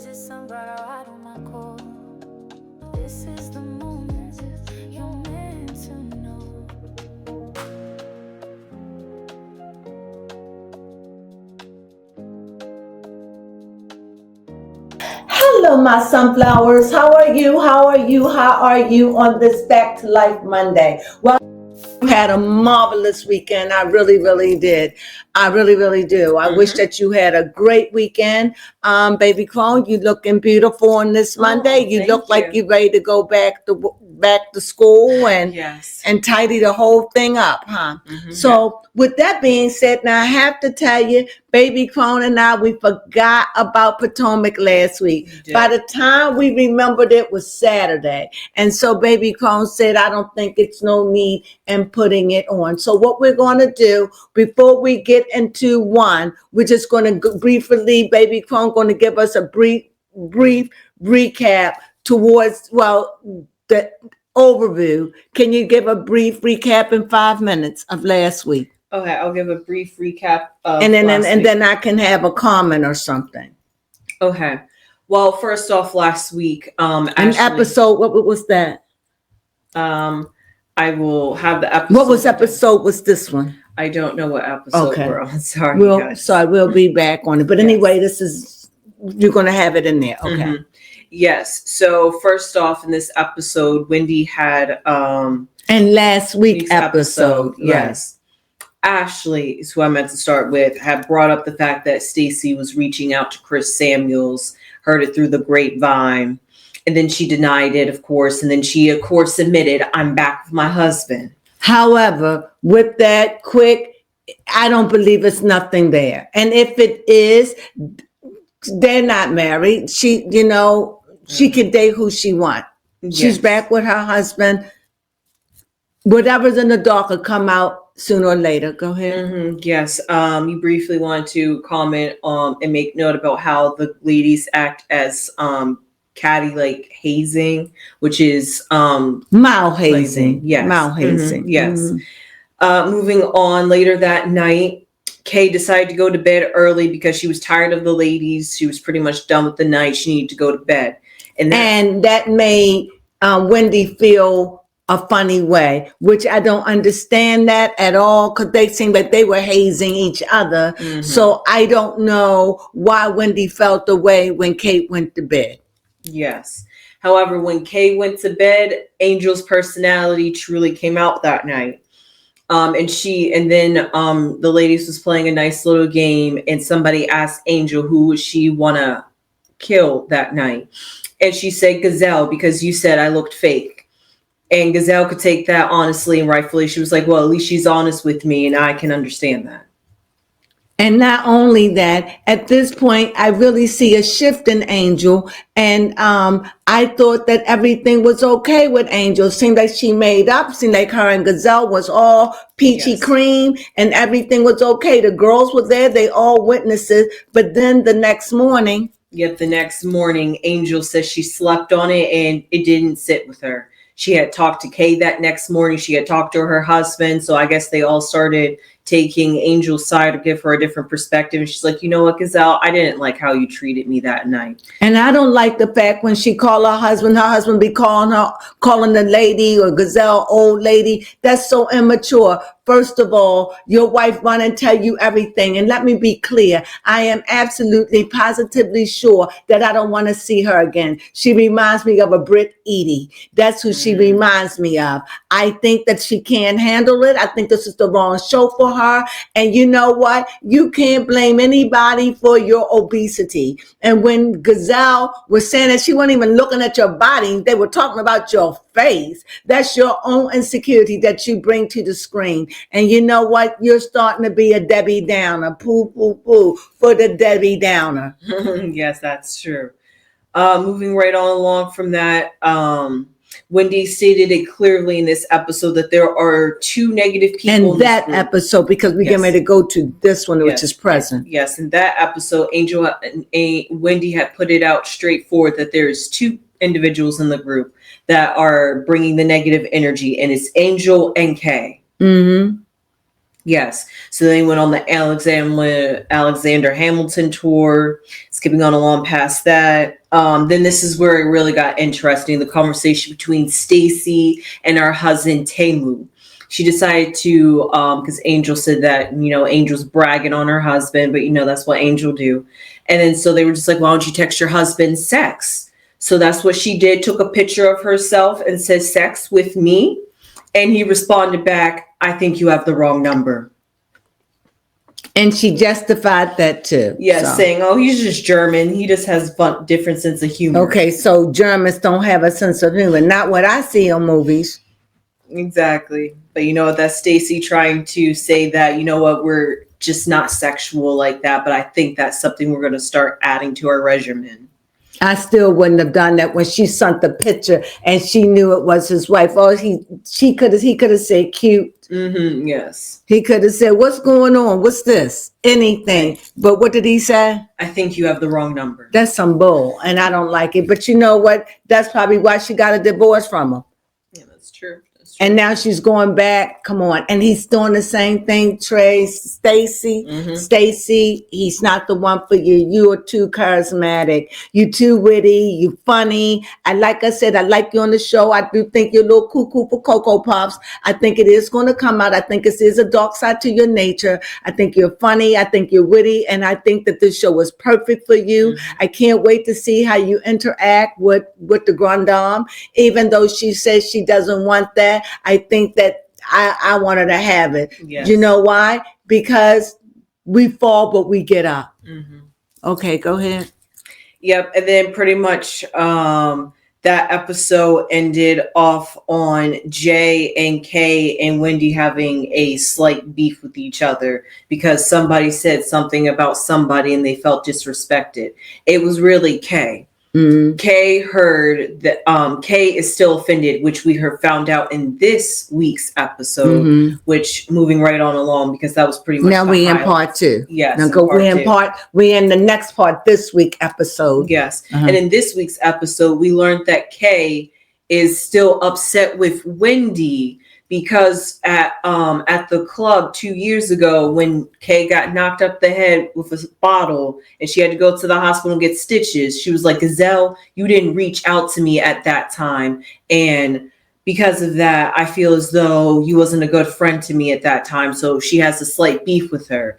visit somebody right on my call. This is the moment you're meant to know. Hello, my sunflowers. How are you? How are you? How are you on this Back to Life Monday? Well, I had a marvelous weekend. I really, really did. I really, really do. I wish that you had a great weekend. Baby Crone, you looking beautiful on this Monday. You look like you're ready to go back to school and Yes. and tidy the whole thing up, huh? So with that being said, now I have to tell you, Baby Crone and I, we forgot about Potomac last week. By the time we remembered, it was Saturday. And so Baby Crone said, I don't think it's no need in putting it on. So what we're going to do before we get into one, we're just going to briefly, Baby Crone going to give us a brief recap towards, the overview. Can you give a brief recap in 5 minutes of last week? Okay, I'll give a brief recap of And then I can have a comment or something. Okay. Well, first off, last week, An episode, what was that? I will have the episode. What episode was this one? I don't know what episode we're on. Sorry, we'll be back on it. But anyway, you're going to have it in there. Okay. Mm-hmm. Yes. So first off, in this episode, Wendy had and last week's episode, yes. Ashley is who I meant to start with, had brought up the fact that Stacy was reaching out to Chris Samuels, heard it through the grapevine, and then she denied it, of course, and then she, of course, admitted, I'm back with my husband. However, with that quick, I don't believe it's nothing there. And if it is, they're not married. She can date who she wants. Yes. She's back with her husband. Whatever's in the dark will come out sooner or later. Go ahead. Mm-hmm. Yes. You briefly want to comment and make note about how the ladies act as catty, like hazing, which is mild hazing. Yes. Mild hazing. Mm-hmm. Yes. Mm-hmm. Moving on, later that night, Kay decided to go to bed early because she was tired of the ladies. She was pretty much done with the night. She needed to go to bed. And that made Wendy feel a funny way, which I don't understand that at all, because they seemed like they were hazing each other. Mm-hmm. So I don't know why Wendy felt the way when Kate went to bed. Yes. However, when Kay went to bed, Angel's personality truly came out that night. And then the ladies was playing a nice little game, and somebody asked Angel who would she want to kill that night. And she said Gazelle, because you said I looked fake. And Gazelle could take that honestly and rightfully. She was like, well, at least she's honest with me, and I can understand that. And not only that, at this point, I really see a shift in Angel. And I thought that everything was okay with Angel. Seemed like she made up. Seemed like her and Gazelle was all peachy cream and everything was okay. The girls were there. They all witnesses. But then the next morning. Yet the next morning, Angel says she slept on it and it didn't sit with her. She had talked to Kay that next morning. She had talked to her husband. So I guess they all started taking Angel's side to give her a different perspective. And she's like, you know what, Gazelle, I didn't like how you treated me that night. And I don't like the fact when she called her husband be calling the lady or Gazelle old lady. That's so immature. First of all, your wife run and tell you everything. And let me be clear. I am absolutely positively sure that I don't want to see her again. She reminds me of a Brit Edie. That's who she reminds me of. I think that she can't handle it. I think this is the wrong show for her. And you know what? You can't blame anybody for your obesity. And when Gazelle was saying that she wasn't even looking at your body, they were talking about your face. That's your own insecurity that you bring to the screen. And you know what? You're starting to be a Debbie Downer. Poo, poo, poo for the Debbie Downer. Yes, that's true. Moving right on along from that, Wendy stated it clearly in this episode that there are two negative people in that episode, because we're getting ready to go to this one, which is present. Yes, in that episode, Wendy had put it out straightforward that there's two individuals in the group that are bringing the negative energy, and it's Angel and Kay. Mm-hmm. Yes. So they went on the Alexander Hamilton tour, skipping on along past that. Then this is where it really got interesting, the conversation between Stacy and her husband Tamu. She decided to, because Angel said that, Angel's bragging on her husband, but that's what Angel do. And then so they were just like, why don't you text your husband sex? So that's what she did, took a picture of herself and said sex with me. And he responded back, I think you have the wrong number. And she justified that too. Yes, saying, oh, he's just German. He just has different sense of humor. Okay, so Germans don't have a sense of humor. Not what I see on movies. Exactly. But that's Stacy trying to say that, we're just not sexual like that. But I think that's something we're going to start adding to our regimen. I still wouldn't have done that when she sent the picture and she knew it was his wife. Oh, he could have said cute. Mm-hmm, yes. He could have said, what's going on? What's this? Anything. But what did he say? I think you have the wrong number. That's some bull, and I don't like it. But you know what? That's probably why she got a divorce from him. Yeah, that's true. And now she's going back. Come on. And he's doing the same thing, Trey, Stacy. Mm-hmm. Stacy, he's not the one for you. You are too charismatic. You too witty. You funny. Like I said, I like you on the show. I do think you're a little cuckoo for Cocoa Puffs. I think it is going to come out. I think it is a dark side to your nature. I think you're funny. I think you're witty. And I think that this show is perfect for you. Mm-hmm. I can't wait to see how you interact with the Grand Dame, even though she says she doesn't want that. I think that I want her to have it. Yes. You know why? Because we fall, but we get up. Mm-hmm. Okay, go ahead. Yep. And then pretty much that episode ended off on Jay and Kay and Wendy having a slight beef with each other because somebody said something about somebody and they felt disrespected. It was really Kay. Mm-hmm. Kay heard that Kay is still offended, which we found out in this week's episode, mm-hmm. which moving right on along because that was pretty much now we in part two. Yes. Now we in the next part this week episode. Yes. Uh-huh. And in this week's episode, we learned that Kay is still upset with Wendy because at the club 2 years ago when Kay got knocked up the head with a bottle and she had to go to the hospital and get stitches, she was like, Gazelle, you didn't reach out to me at that time. And because of that, I feel as though you wasn't a good friend to me at that time. So she has a slight beef with her.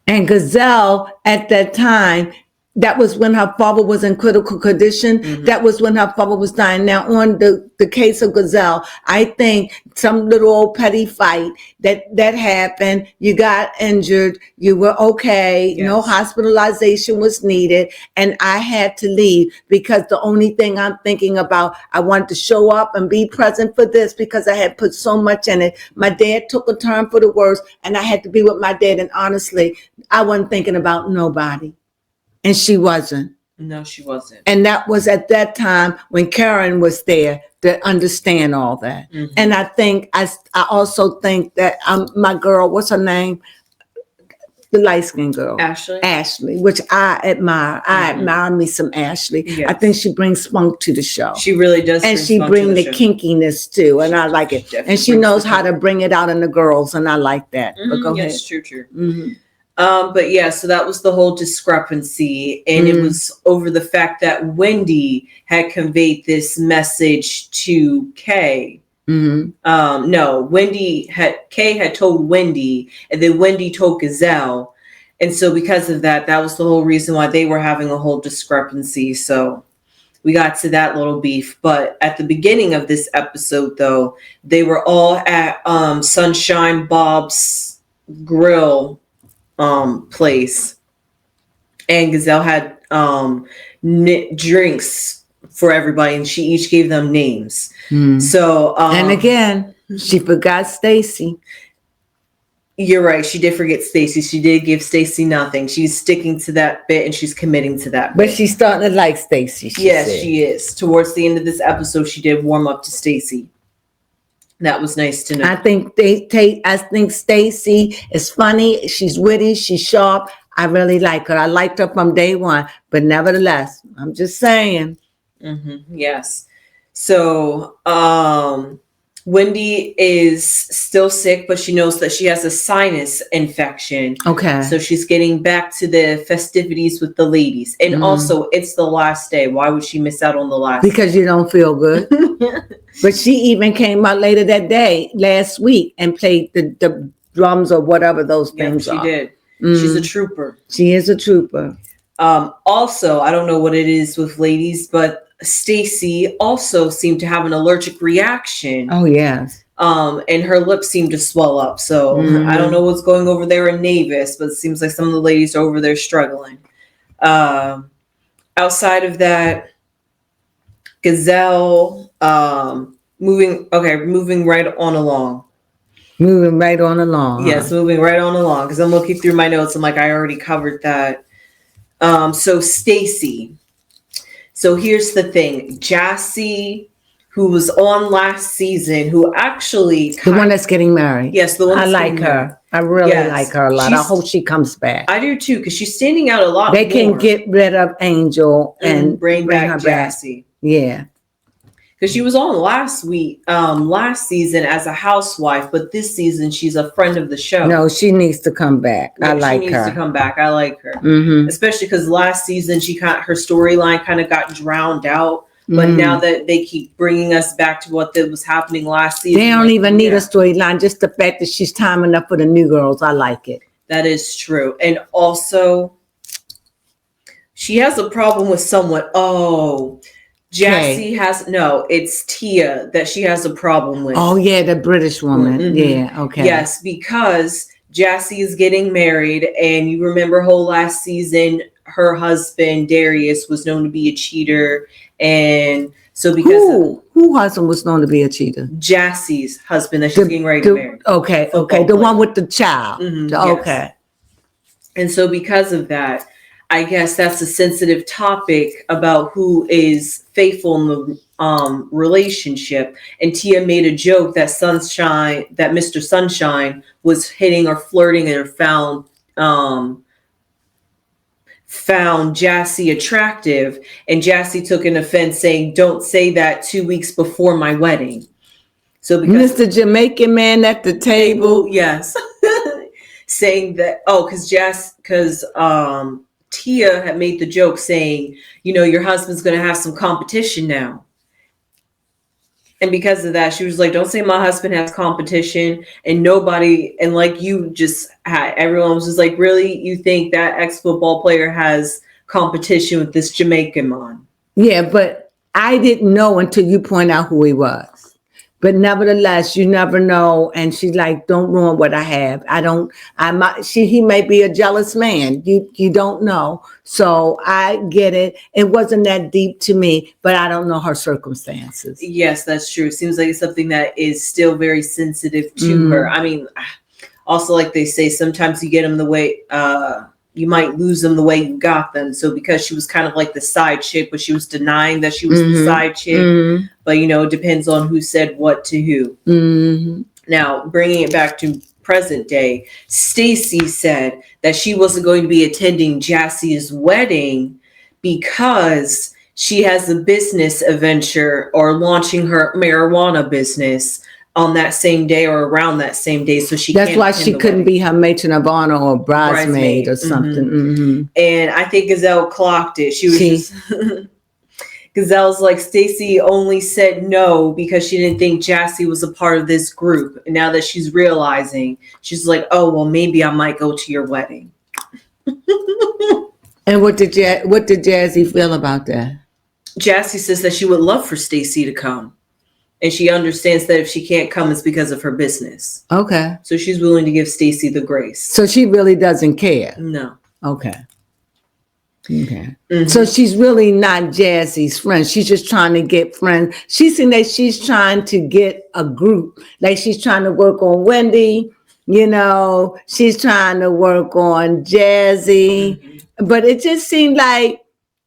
And Gazelle at that time, that was when her father was in critical condition. Mm-hmm. That was when her father was dying. Now, on the case of Gazelle, I think some little old petty fight that happened. You got injured. You were okay. Yes. No hospitalization was needed. And I had to leave because the only thing I'm thinking about, I wanted to show up and be present for this because I had put so much in it. My dad took a turn for the worse and I had to be with my dad. And honestly, I wasn't thinking about nobody. And she wasn't. No, she wasn't. And that was at that time when Karen was there to understand all that. Mm-hmm. And I think, I also think that my girl, what's her name? The light-skinned girl. Ashley, which I admire. Mm-hmm. I admire me some Ashley. Yes. I think she brings spunk to the show. She really does. And she brings the kinkiness too. And I like it. And she knows how to bring it out in the girls. And I like that. Mm-hmm. But go ahead. Yes, true. Mm-hmm. But yeah, so that was the whole discrepancy. And it was over the fact that Wendy had conveyed this message to Kay. Mm-hmm. No, Kay had told Wendy, and then Wendy told Gazelle. And so because of that, that was the whole reason why they were having a whole discrepancy. So we got to that little beef. But at the beginning of this episode, though, they were all at Sunshine Bob's Grill place, and Gazelle had drinks for everybody, and she each gave them names. So and again, she forgot Stacy. You're right, she did forget Stacy. She did give Stacy nothing. She's sticking to that bit and she's committing to that but bit. She's starting to like Stacy. Yes, she is. Towards the end of this episode, she did warm up to Stacy. That was nice to know. I think Stacy is funny. She's witty. She's sharp. I really like her. I liked her from day one. But nevertheless, I'm just saying. Mm-hmm. Yes. So Wendy is still sick, but she knows that she has a sinus infection. Okay. So she's getting back to the festivities with the ladies. And also, it's the last day. Why would she miss out on the last Because you don't feel good. But she even came out later that day, last week, and played the drums or whatever those things she are. did. She's a trooper. She is a trooper. Also, I don't know what it is with ladies, but Stacy also seemed to have an allergic reaction. Oh, yes. And her lips seem to swell up. So I don't know what's going over there in Novice, but it seems like some of the ladies are over there struggling. Outside of that, Gazelle, moving right on along. Moving right on along. Yes, moving right on along. Because I'm looking through my notes. I'm like, I already covered that. So Stacy. So here's the thing. Jassy, who was on last season, who actually... The one that's getting married. Yes, the one I that's like getting her. married. I really like her a lot. I hope she comes back. I do too, because she's standing out a lot They more. can get rid of Angel and bring back her Jassy. back. Yeah. Because she was on last season as a housewife, but this season she's a friend of the show. No, she needs to come back. I like her. She needs to come back. I like her. Mm-hmm. Especially because last season her storyline kind of got drowned out. But now that they keep bringing us back to what was happening last season. They don't even need a storyline. Just the fact that she's timing up for the new girls. I like it. That is true. And also, she has a problem with someone. Oh, Jassy it's Tia that she has a problem with. Oh, yeah, the British woman. Mm-hmm. Yeah, okay. Yes, because Jassy is getting married, and you remember whole last season, her husband, Darius, was known to be a cheater. And so because... Who husband was known to be a cheater? Jassy's husband that she's getting ready to marry. Okay. The one with the child. Okay. Yes. And so because of that, I guess that's a sensitive topic about who is faithful in the relationship. And Tia made a joke that Mr. Sunshine was hitting or flirting and found Jassy attractive, and Jassy took an offense saying, "Don't say that 2 weeks before my wedding." So because Mr. Jamaican man at the table. Yes. Saying that, because Tia had made the joke saying, your husband's going to have some competition now. And because of that, she was like, don't say my husband has competition. And like everyone was just like, really? You think that ex-football player has competition with this Jamaican man? Yeah, but I didn't know until you point out who he was. But nevertheless, you never know. And she's like, don't ruin what I have. He may be a jealous man. You don't know. So I get it. It wasn't that deep to me, but I don't know her circumstances. Yes, that's true. It seems like it's something that is still very sensitive to her. I mean, also, like they say, sometimes you get them the way, you might lose them the way you got them. So because she was kind of like the side chick, but she was denying that she was the side chick. But, it depends on who said what to who. Now, bringing it back to present day, Stacy said that she wasn't going to be attending Jassy's wedding because she has a business adventure or launching her marijuana business on that same day or around that same day. So that's why she couldn't be her matron of honor or bridesmaid or something. And I think Gazelle clocked it. She was Gazelle's like, Stacy only said no because she didn't think Jassy was a part of this group. And now that she's realizing, she's like, oh, well, maybe I might go to your wedding. And what did Jazzy feel about that? Jassy says that she would love for Stacy to come. And she understands that if she can't come, it's because of her business. Okay. So she's willing to give Stacy the grace. So she really doesn't care? No. Okay. So she's really not Jazzy's friend. She's just trying to get friends. She's saying that she's trying to get a group. Like she's trying to work on Wendy. She's trying to work on Jazzy. But it just seemed like,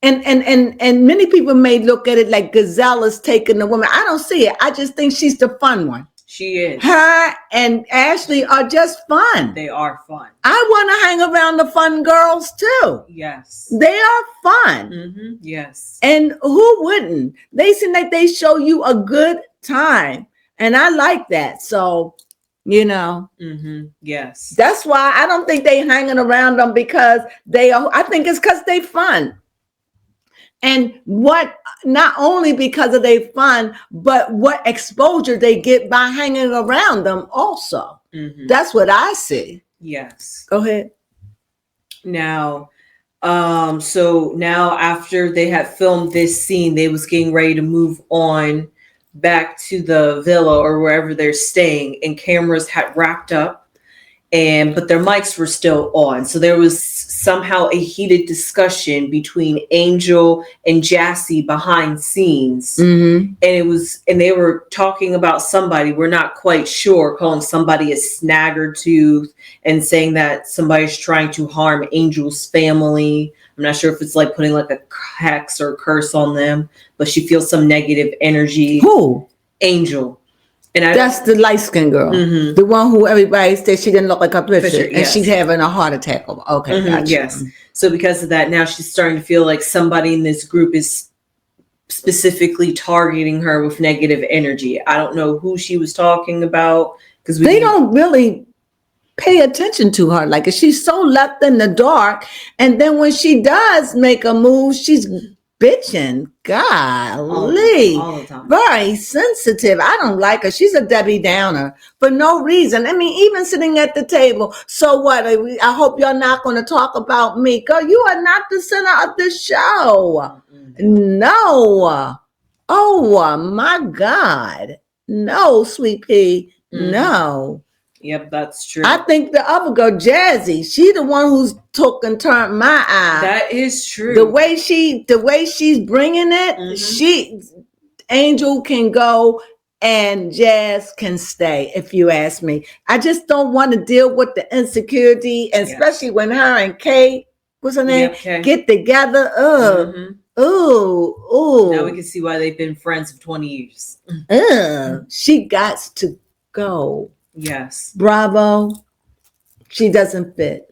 and many people may look at it like Gazelle is taking the woman. I don't see it. I just think she's the fun one. She is. Her and Ashley are just fun. They are fun. I want to hang around the fun girls too. Yes. They are fun. Yes. And who wouldn't? They seem like they show you a good time. And I like that. So, Yes. that's why I don't think they hanging around them because they are, I think it's because they fun. And what, not only because of their fun, but what exposure they get by hanging around them also. That's what I see. Yes. Go ahead. Now, so now after they had filmed this scene, they was getting ready to move on back to the villa or wherever they're staying, and cameras had wrapped up, but their mics were still on. So there was somehow a heated discussion between Angel and Jassy behind scenes. And they were talking about somebody, we're not quite sure, calling somebody a snaggertooth and saying that somebody's trying to harm Angel's family. I'm not sure if it's like putting like a hex or curse on them, but she feels some negative energy. Who? Angel. And that's the light-skinned girl, the one who everybody said she didn't look like her picture, and yes. she's having a heart attack. Okay, gotcha. Yes. So because of that, now she's starting to feel like somebody in this group is specifically targeting her with negative energy. I don't know who she was talking about because they don't really pay attention to her. Like, she's so left in the dark, and then when she does make a move, she's bitching. Golly, all the time. Very sensitive. I don't like her. She's a Debbie Downer for no reason. I mean, even sitting at the table. So what? I hope you're not going to talk about me. Girl, you are not the center of the show. No. Oh my God. No, sweet pea. No. Yep, that's true. I think the other girl, Jazzy, she the one who's took and turned my eye. That is true. The way she's bringing it, Angel can go and Jazz can stay, if you ask me. I just don't want to deal with the insecurity, and especially when her and Kay, what's her name, get together. Ooh. Now we can see why they've been friends for 20 years. She got to go. Yes. Bravo. She doesn't fit.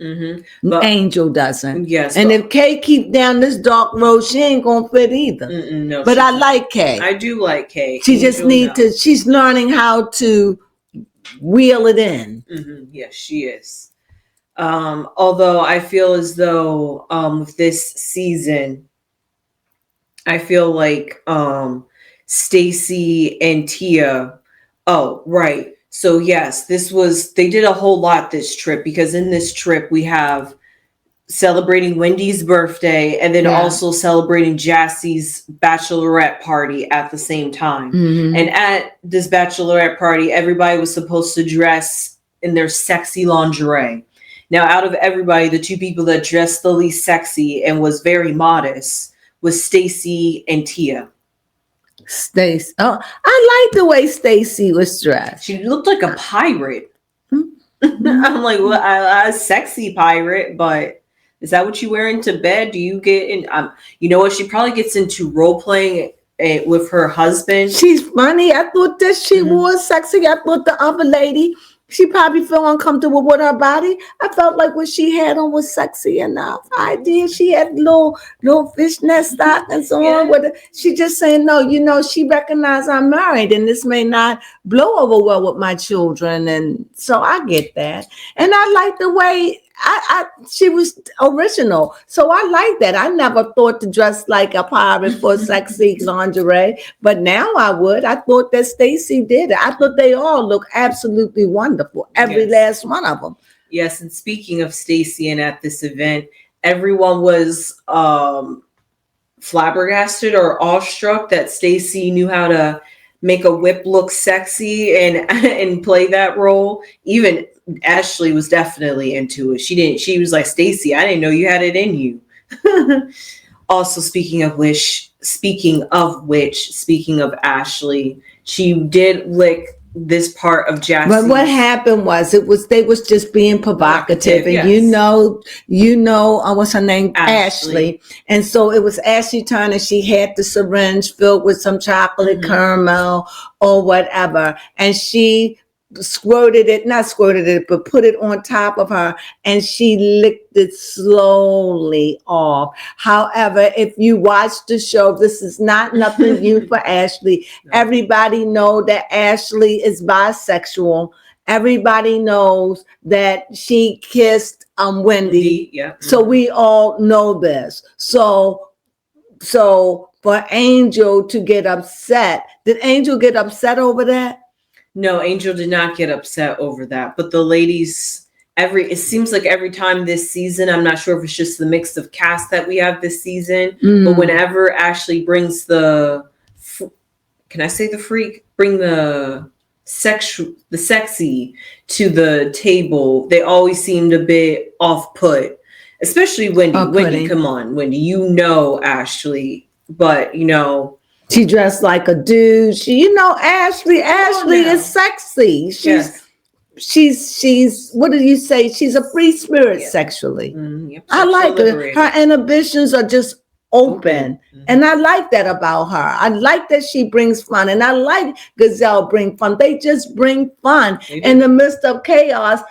But Angel doesn't. Yes. And if Kay keep down this dark road, she ain't gonna fit either. No. But I like Kay. I do like Kay. She just need to. She's learning how to wheel it in. Yes, she is. Although I feel as though with this season, I feel like Stacy and Tia. Oh, right. So yes, they did a whole lot this trip, because in this trip we have celebrating Wendy's birthday and then also celebrating Jassy's bachelorette party at the same time. And at this bachelorette party, everybody was supposed to dress in their sexy lingerie. Now, out of everybody, the two people that dressed the least sexy and was very modest was Stacy and Tia. Stacy. Oh, I like the way Stacy was dressed. She looked like a pirate. I'm like, well, a sexy pirate, but is that what you wear into bed? Do you get in? You know what? She probably gets into role playing with her husband. She's funny. I thought that she was sexy. I thought the other lady, she probably felt uncomfortable with her body. I felt like what she had on was sexy enough. I did. She had little fishnet stockings on with it. She just saying, no, she recognized I'm married and this may not blow over well with my children. And so I get that. And I like the way she was original. So I like that. I never thought to dress like a pirate for sexy lingerie, but now I would. I thought that Stacy did it. I thought they all look absolutely wonderful. Every last one of them. Yes. And speaking of Stacy, and at this event, everyone was flabbergasted or awestruck that Stacy knew how to make a whip look sexy and play that role. Even Ashley was definitely into it. She was like, Stacy, I didn't know you had it in you. Also, speaking of Ashley, she did lick this part of Jassy. But what happened was they was just being provocative, and you know, what's her name? Ashley. And so it was Ashley's turn, and she had the syringe filled with some chocolate caramel or whatever, and she not squirted it, but put it on top of her, and she licked it slowly off. However, if you watch the show, this is not nothing new for Ashley. No. Everybody know that Ashley is bisexual. Everybody knows that she kissed Wendy. Yeah. So we all know this. So for Angel to get upset, did Angel get upset over that? No, Angel did not get upset over that. But the ladies, it seems like every time this season, I'm not sure if it's just the mix of cast that we have this season, but whenever Ashley brings bring the sexy to the table, they always seemed a bit off-put, especially Wendy. Wendy, come on, Wendy, you know Ashley, but you know, she dressed like a dude. Ashley is sexy. She's what do you say? She's a free spirit sexually. Yep, I like her. Her inhibitions are just open. And I like that about her. I like that she brings fun. And I like Gazelle bring fun. They just bring fun in the midst of chaos.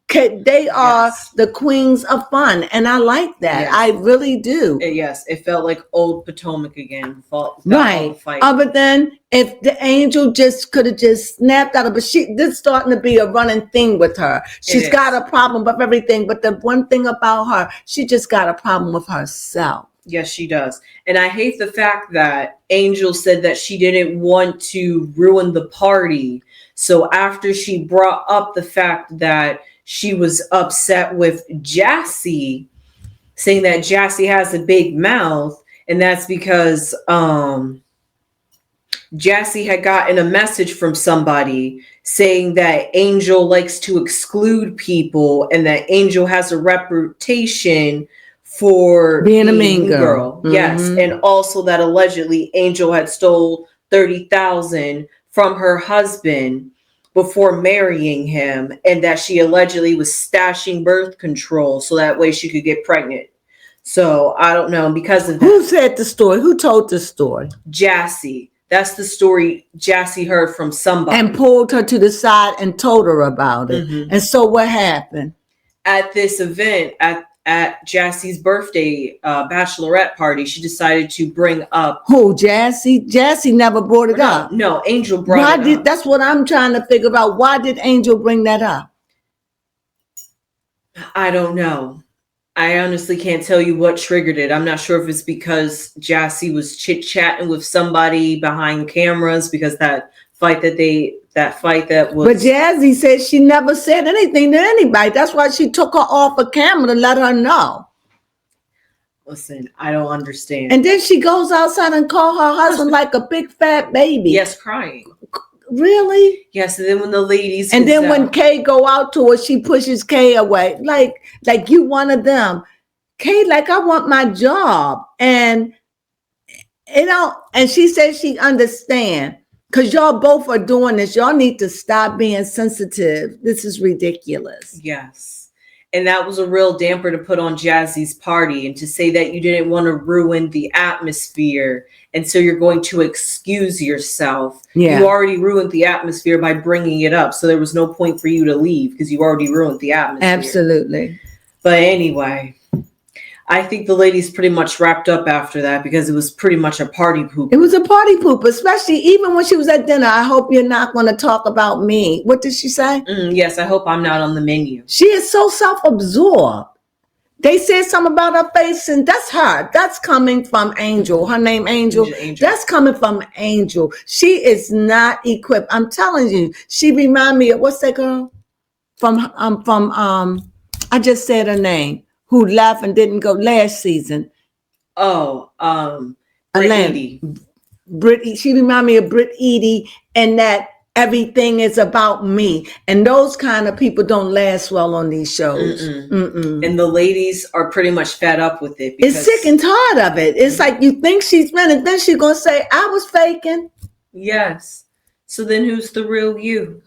They are the queens of fun, and I like that. Yes. I really do. Yes, it felt like old Potomac again. Right. But then if the Angel just could have just snapped out of it, this is starting to be a running thing with her. She's got a problem with everything, but the one thing about her, she just got a problem with herself. Yes, she does. And I hate the fact that Angel said that she didn't want to ruin the party. So after she brought up the fact that she was upset with Jassy, saying that Jassy has a big mouth, and that's because Jassy had gotten a message from somebody saying that Angel likes to exclude people and that Angel has a reputation for being a mean girl. Yes, and also that allegedly Angel had stole $30,000 from her husband before marrying him, and that she allegedly was stashing birth control so that way she could get pregnant. So I don't know, because of that. Who said the story? Who told the story? Jassy. That's the story Jassy heard from somebody. And pulled her to the side and told her about it. And so what happened? At this event, at Jassy's birthday bachelorette party, she decided to bring up who? Jassy? Jassy never brought it up. No, Angel brought it up. That's what I'm trying to figure out. Why did Angel bring that up? I don't know. I honestly can't tell you what triggered it. I'm not sure if it's because Jassy was chit-chatting with somebody behind cameras, because that fight that was. But Jazzy said she never said anything to anybody. That's why she took her off a camera to let her know. Listen, I don't understand. And then she goes outside and calls her husband like a big fat baby. Yes, crying. Really? Yes. And then when the ladies, and then when Kay go out to her, she pushes Kay away, like you one of them. Kay, like, I want my job, and and she says she understand. Because y'all both are doing this. Y'all need to stop being sensitive. This is ridiculous. Yes. And that was a real damper to put on Jazzy's party, and to say that you didn't want to ruin the atmosphere. And so you're going to excuse yourself. Yeah. You already ruined the atmosphere by bringing it up. So there was no point for you to leave because you already ruined the atmosphere. Absolutely. But anyway, I think the ladies pretty much wrapped up after that, because it was pretty much a party poop. It was a party poop, especially even when she was at dinner. I hope you're not going to talk about me. What did she say? Yes, I hope I'm not on the menu. She is so self-absorbed. They said something about her face, and that's her. That's coming from Angel. Her name Angel. That's coming from Angel. She is not equipped. I'm telling you. She remind me of, what's that girl? I just said her name. Who left and didn't go last season? Oh, Britt Edie. She remind me of Britt Edie, and that everything is about me. And those kind of people don't last well on these shows. And the ladies are pretty much fed up with it. It's sick and tired of it. It's like you think she's been, and then she's going to say, I was faking. Yes. So then who's the real you?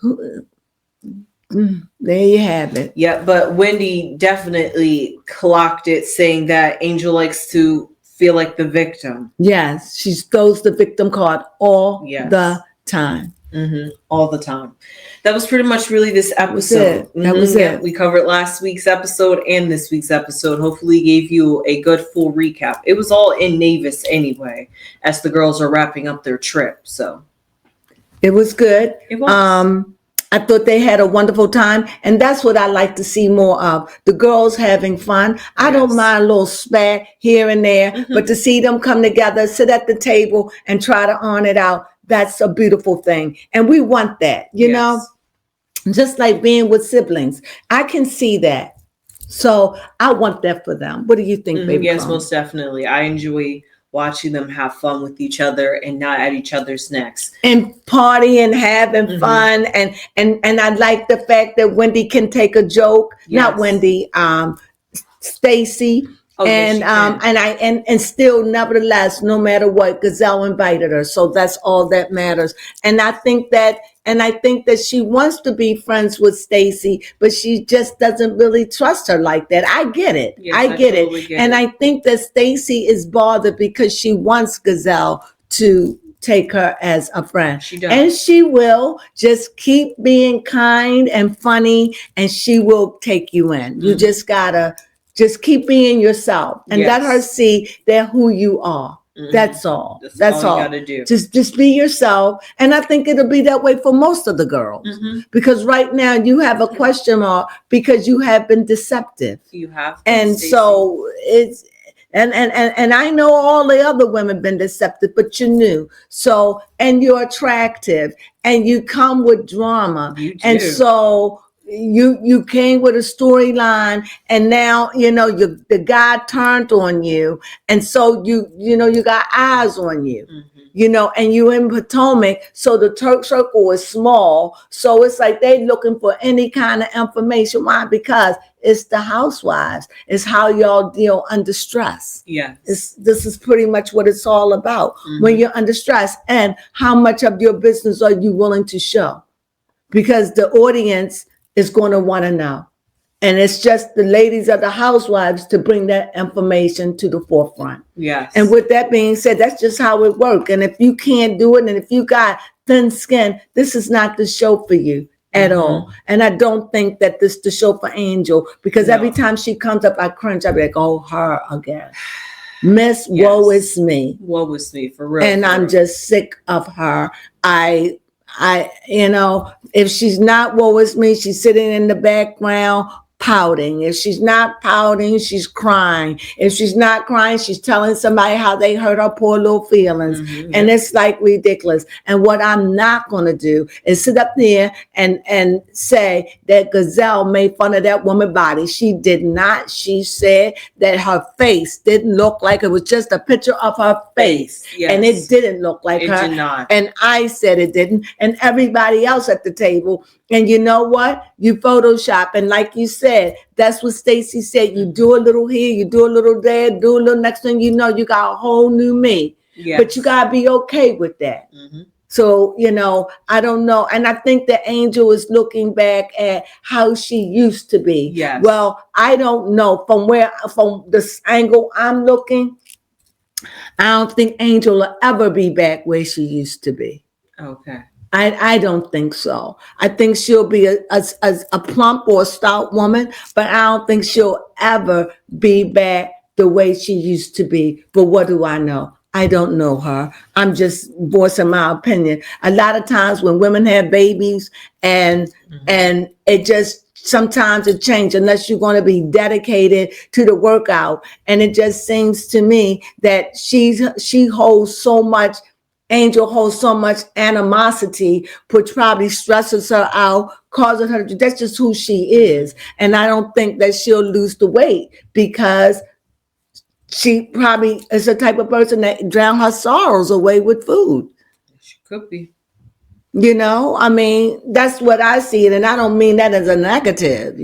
There you have it. Yeah, but Wendy definitely clocked it, saying that Angel likes to feel like the victim. Yes, she throws the victim card all the time. All the time. That was pretty much really this episode. That was it. We covered last week's episode and this week's episode. Hopefully gave you a good full recap. It was all in Novice anyway, as the girls are wrapping up their trip. So it was good. It was. I thought they had a wonderful time, and that's what I like to see more of. The girls having fun. I don't mind a little spat here and there, but to see them come together, sit at the table, and try to earn it out, that's a beautiful thing. And we want that, you know? Just like being with siblings. I can see that. So I want that for them. What do you think, baby? Yes, most definitely. I enjoy watching them have fun with each other and not at each other's necks. And party and having fun. And I like the fact that Wendy can take a joke. Not Wendy, Stacy. And still, nevertheless, no matter what, Gazelle invited her. So that's all that matters. And I think that she wants to be friends with Stacy, but she just doesn't really trust her like that. I get it. Yes, I get totally it. Get and it. I think that Stacy is bothered because she wants Gazelle to take her as a friend. She does. And she will. Just keep being kind and funny, and she will take you in. You just gotta just keep being yourself and let her see that who you are. That's all. That's all. You gotta do. Just be yourself. And I think it'll be that way for most of the girls. Because right now you have a question mark because you have been deceptive. You have. And so it's and I know all the other women been deceptive, but you knew. So, and you're attractive and you come with drama. You do. And so you came with a storyline, and now the guy turned on you, and so you got eyes on you, and you in Potomac, so the Turk circle is small, so it's like they looking for any kind of information. Why? Because it's the housewives. It's how y'all deal under stress. Yes. This is pretty much what it's all about when you're under stress, and how much of your business are you willing to show? Because the audience is going to want to know. And it's just the ladies of the housewives to bring that information to the forefront. Yes. And with that being said, that's just how it works. And if you can't do it, and if you got thin skin, this is not the show for you at all. And I don't think that this is the show for Angel, because every time she comes up, I cringe. I be like, oh, her again. Miss, woe is me. Woe is me, for real. And I'm just sick of her. If she's not woe is me, she's sitting in the background pouting. If she's not pouting, she's crying. If she's not crying, she's telling somebody how they hurt her poor little feelings. And it's like ridiculous. And what I'm not going to do is sit up there and say that Gazelle made fun of that woman's body. She did not. She said that her face didn't look like it was just a picture of her face. And it didn't look like her. It did not. And I said it didn't. And everybody else at the table. And you know what? You Photoshop. And like you said, that's what Stacy said. You do a little here, you do a little there, do a little, next thing you know, you got a whole new me. But you got to be okay with that. So, I don't know. And I think the Angel is looking back at how she used to be. Well, I don't know. From this angle I'm looking, I don't think Angel will ever be back where she used to be. Okay. I don't think so. I think she'll be a plump or a stout woman, but I don't think she'll ever be back the way she used to be. But what do I know? I don't know her. I'm just voicing my opinion. A lot of times when women have babies and it just, sometimes it changes unless you're going to be dedicated to the workout. And it just seems to me that she holds so much, Angel holds so much animosity, which probably stresses her out, causing her, that's just who she is. And I don't think that she'll lose the weight because she probably is the type of person that drown her sorrows away with food. She could be. That's what I see it. And I don't mean that as a negative,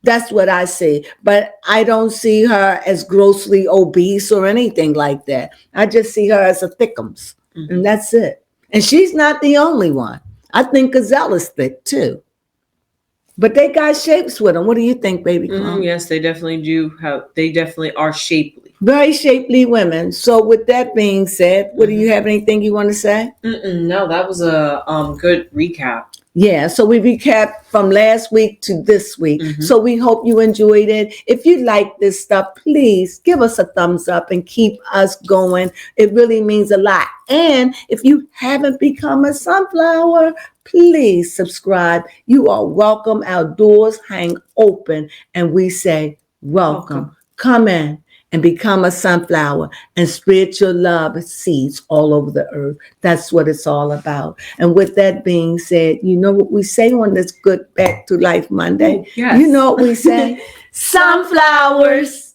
that's what I see. But I don't see her as grossly obese or anything like that. I just see her as a thickums. And that's it. And she's not the only one. I think Gazelle is thick too. But they got shapes with them. What do you think, baby Clone? Yes, they definitely do have. They definitely are shapely. Very shapely women. So with that being said, what do you have anything you want to say? No, that was a good recap. Yeah, so we recapped from last week to this week. So we hope you enjoyed it. If you like this stuff, please give us a thumbs up and keep us going. It really means a lot. And if you haven't become a sunflower, please subscribe. You are welcome. Our doors hang open and we say, welcome. Come in and become a sunflower and spread your love seeds all over the earth. That's what it's all about. And with that being said, you know what we say on this good Back to Life Monday? Yes. You know what we say? Sunflowers.